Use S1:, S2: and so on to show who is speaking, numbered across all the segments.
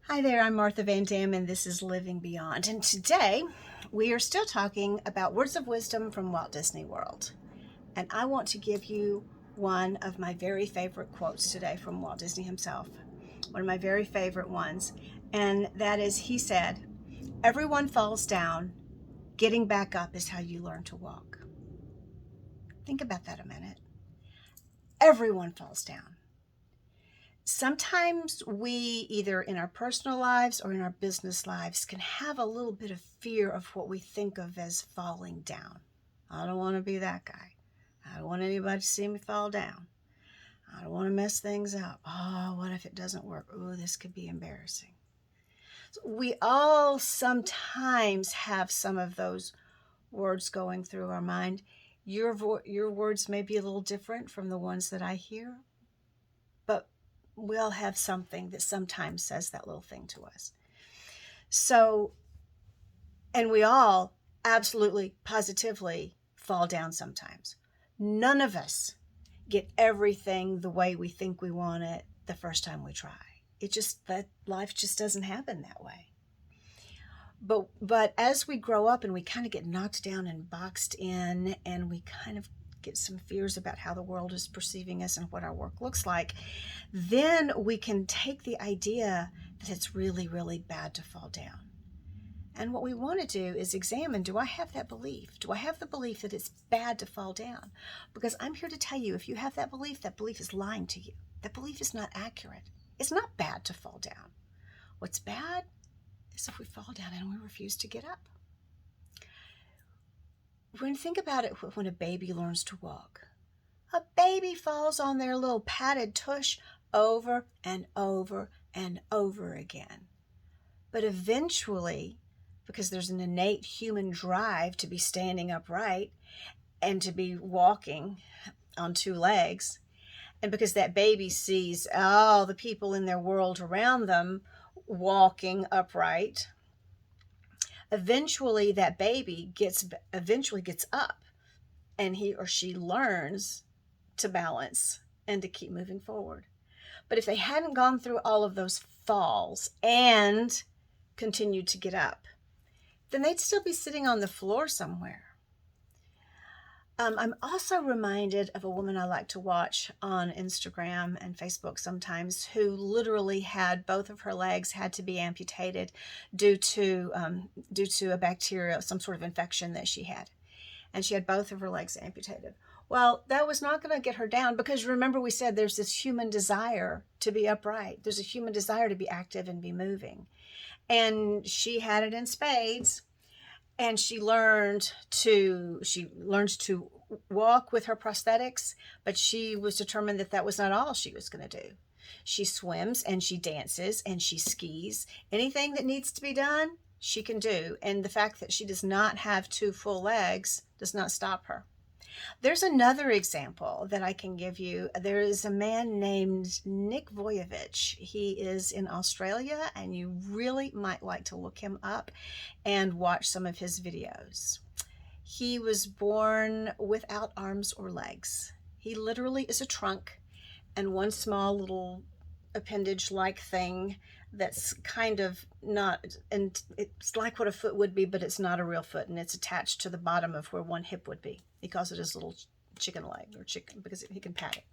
S1: Hi there, I'm Martha Van Dam, and this is Living Beyond. And today we are still talking about words of wisdom from Walt Disney World. And I want to give you one of my very favorite quotes today from Walt Disney himself. One of my very favorite ones. And that is, he said, "Everyone falls down. Getting back up is how you learn to walk." Think about that a minute. Everyone falls down. Sometimes we, either in our personal lives or in our business lives, can have a little bit of fear of what we think of as falling down. I don't want to be that guy. I don't want anybody to see me fall down. I don't want to mess things up. Oh, what if it doesn't work? Oh, this could be embarrassing. So we all sometimes have some of those words going through our mind. Your words may be a little different from the ones that I hear, but we all have something that sometimes says that little thing to us. So, and we all absolutely, positively fall down sometimes. None of us get everything the way we think we want it the first time we try. That life just doesn't happen that way. But as we grow up and we kind of get knocked down and boxed in, and we kind of get some fears about how the world is perceiving us and what our work looks like, then we can take the idea that it's really, really bad to fall down. And what we want to do is examine, do I have that belief? Do I have the belief that it's bad to fall down? Because I'm here to tell you, if you have that belief is lying to you. That belief is not accurate. It's not bad to fall down. What's bad is if we fall down and we refuse to get up. When you think about it, when a baby learns to walk, a baby falls on their little padded tush over and over and over again. But eventually, because there's an innate human drive to be standing upright and to be walking on two legs, and because that baby sees all the people in their world around them walking upright, eventually that baby gets up, and he or she learns to balance and to keep moving forward. But if they hadn't gone through all of those falls and continued to get up, then they'd still be sitting on the floor somewhere. I'm also reminded of a woman I like to watch on Instagram and Facebook sometimes, who literally had both of her legs had to be amputated due to a bacteria, some sort of infection that she had. And she had both of her legs amputated. Well, that was not going to get her down, because remember, we said there's this human desire to be upright. There's a human desire to be active and be moving. And she had it in spades. And she learned to walk with her prosthetics, but she was determined that that was not all she was going to do. She swims and she dances and she skis. Anything that needs to be done, she can do. And the fact that she does not have two full legs does not stop her. There's another example that I can give you. There is a man named Nick Vujicic. He is in Australia, and you really might like to look him up and watch some of his videos. He was born without arms or legs. He literally is a trunk and one small little appendage-like thing that's kind of not, and it's like what a foot would be, but it's not a real foot, and it's attached to the bottom of where one hip would be. He calls it his little chicken leg, or chicken, because he can pat it.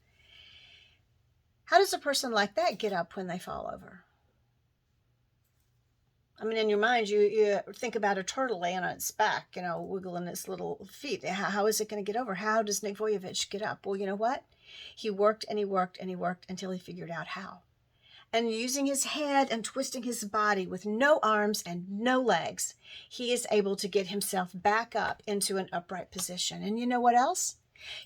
S1: How does a person like that get up when they fall over? I mean, in your mind, you think about a turtle laying on its back, wiggling its little feet. How is it going to get over? How does Nick Vujicic get up? Well, you know what? He worked and he worked and he worked until he figured out how. And using his head and twisting his body with no arms and no legs, he is able to get himself back up into an upright position. And you know what else?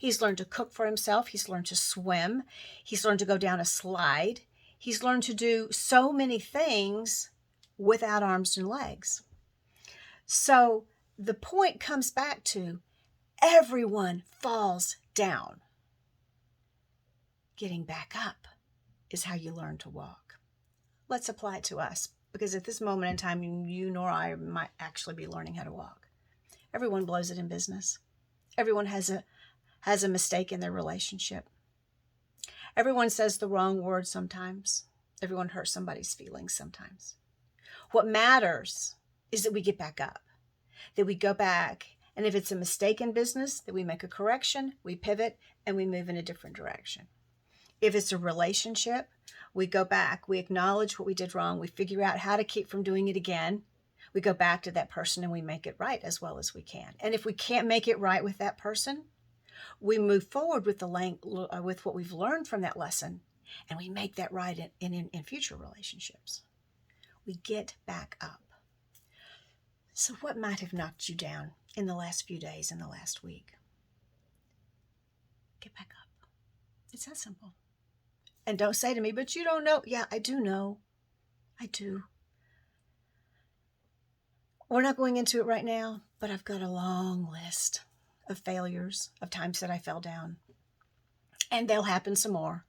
S1: He's learned to cook for himself. He's learned to swim. He's learned to go down a slide. He's learned to do so many things without arms and legs. So the point comes back to, everyone falls down. Getting back up is how you learn to walk. Let's apply it to us, because at this moment in time, you nor I might actually be learning how to walk. Everyone blows it in business. Everyone has a mistake in their relationship. Everyone says the wrong word sometimes. Everyone hurts somebody's feelings sometimes. What matters is that we get back up, that we go back. And if it's a mistake in business, that we make a correction, we pivot, and we move in a different direction. If it's a relationship, we go back, we acknowledge what we did wrong, we figure out how to keep from doing it again. We go back to that person and we make it right as well as we can. And if we can't make it right with that person, we move forward with with what we've learned from that lesson, and we make that right in future relationships. We get back up. So what might have knocked you down in the last few days, in the last week? Get back up. It's that simple. And don't say to me, but you don't know. Yeah, I do know. I do. We're not going into it right now, but I've got a long list of failures, of times that I fell down. And they'll happen some more.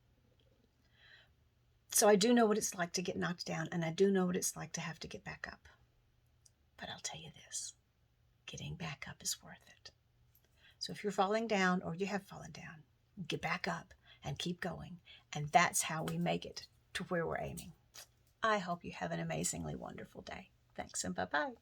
S1: So I do know what it's like to get knocked down, and I do know what it's like to have to get back up. But I'll tell you this, getting back up is worth it. So if you're falling down or you have fallen down, get back up and keep going. And that's how we make it to where we're aiming. I hope you have an amazingly wonderful day. Thanks and bye-bye.